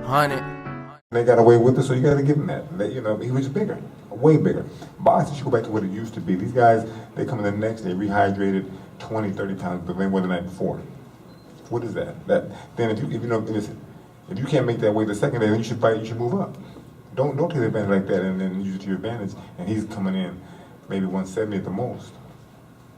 100. They got away with it, so you got to give him that. He was bigger, way bigger. Boxing should go back to what it used to be. These guys, they come in the next day rehydrated 20, 30 pounds, but they were the night before. What is that? Then if you can't make that weight the second day, then you should fight. You should move up. Don't take advantage like that and then use it to your advantage. And he's coming in maybe 170 at the most.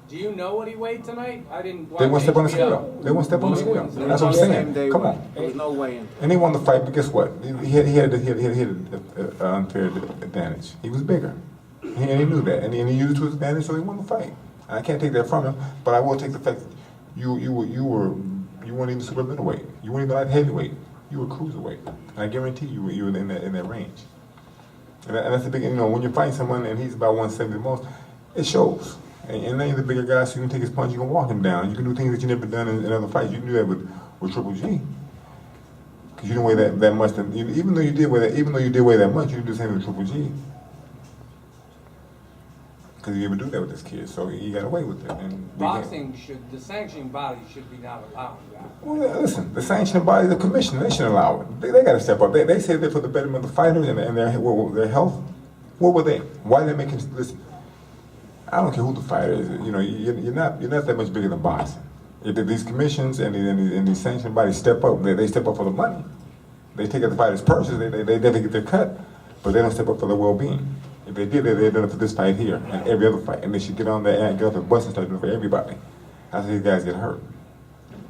Do you know what he weighed tonight? I didn't watch. They won't step on the scale. They won't step on the scale. That's what I'm saying. Come on. There was no weigh-in. And he won the fight, but guess what? He had an unfair advantage. He was bigger, and he knew that, and he used it to his advantage, so he won the fight. I can't take that from him, but I will take the fact that you weren't even super middleweight. You weren't even light heavyweight. You were cruiserweight, and I guarantee you were in that range. And that's the big. When you're fighting someone and he's about 170 the most, it shows. And then the bigger guy, so you can take his punch, you can walk him down. You can do things that you never done in other fights. You can do that with Triple G. Because you didn't weigh that much. Even though you did weigh that much, you can do the same with Triple G. Because you never do that with this kid, so he got away with it. And the sanctioning body should be not allowing that. Well, listen, the sanctioning body, the commission, they shouldn't allow it. They got to step up. They say they're for the betterment of the fighters and their health. What were they? Why did they make him listen? I don't care who the fighter is. You're not that much bigger than boxing. If these commissions and these sanctioning bodies step up, they step up for the money. They take out the fighters' purses. They definitely get their cut, but they don't step up for their well-being. If they did, they'd done it for this fight here and every other fight, and they should get on there and get off the bus and start doing it for everybody. That's how these guys get hurt.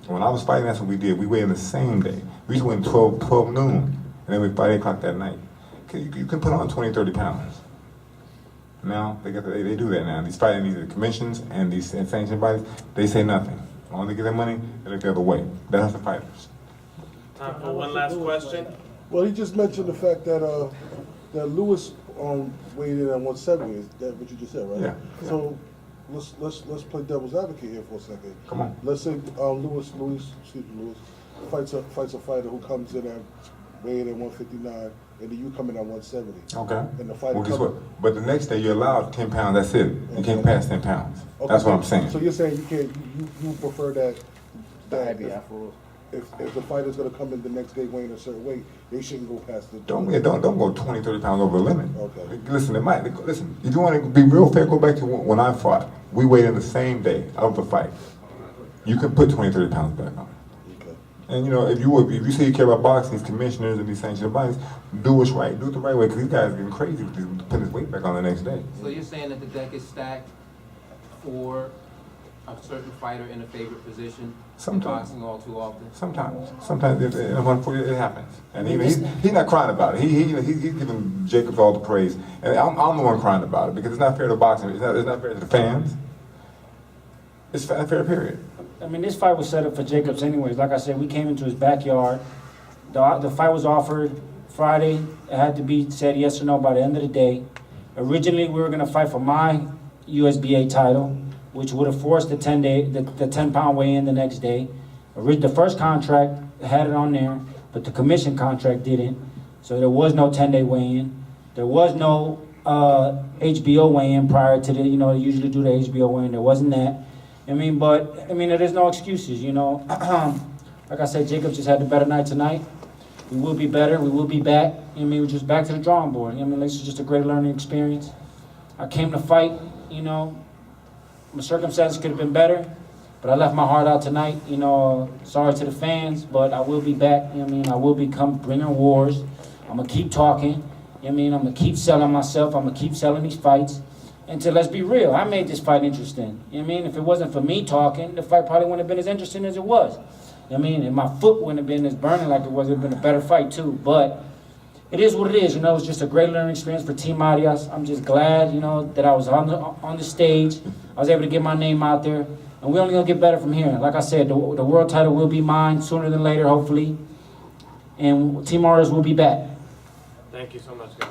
When I was fighting, that's what we did. We weighed in the same day. We used to weigh in 12 noon, and then we fight 8 o'clock that night. You can put on 20, 30 pounds. Now they do that now. These commissions and these sanctioned bodies, they say nothing. When they get their money, they look the other way. That's the fighters. Time for one last question. Well, he just mentioned the fact that Lewis weighed in at 170. Is that what you just said, right? Yeah. So let's play devil's advocate here for a second. Come on. Let's say Lewis fights a fighter who comes in at weighing in 159. And then you come in at 170. Okay. And the fight. Well, guess what? But the next day you're allowed 10 pounds. That's it. You can't pass 10 pounds. Okay. That's what I'm saying. So you're saying you prefer that if the fighter's gonna come in the next day weighing a certain weight, they shouldn't go past the. Don't go 20, 30 pounds over the limit. Okay. Listen. If you want to be real fair, go back to when I fought. We weighed in the same day of the fight. You can put 20, 30 pounds back on. And if you say you care about boxing, these commissioners and these sanctioned bodies, do what's right, do it the right way, because these guys are getting crazy with putting his weight back on the next day. So you're saying that the deck is stacked for a certain fighter in a favorite position? Sometimes. In boxing all too often? Sometimes it happens. And he's not crying about it. He's giving Jacobs all the praise. And I'm the one crying about it, because it's not fair to boxing. It's not fair to the fans. It's not fair, period. I mean, this fight was set up for Jacobs anyways. Like I said, we came into his backyard. The fight was offered Friday. It had to be said yes or no by the end of the day. Originally, we were going to fight for my USBA title, which would have forced the 10-pound weigh-in the next day. The first contract had it on there, but the commission contract didn't. So there was no 10-day weigh-in. There was no HBO weigh-in prior to they usually do the HBO weigh-in. There wasn't that. There's no excuses, Like I said, Jacobs just had a better night tonight. We will be better. We will be back. We're just back to the drawing board. This is just a great learning experience. I came to fight, my circumstances could have been better, but I left my heart out tonight. Sorry to the fans, but I will be back. I will become bringing wars. I'm going to keep talking. I'm going to keep selling myself. I'm going to keep selling these fights. Until, let's be real, I made this fight interesting. If it wasn't for me talking, the fight probably wouldn't have been as interesting as it was. And my foot wouldn't have been as burning like it was. It would have been a better fight too. But it is what it is. It was just a great learning experience for Team Arias. I'm just glad, that I was on the stage. I was able to get my name out there. And we're only going to get better from here. Like I said, the world title will be mine sooner than later, hopefully. And Team Arias will be back. Thank you so much, guys.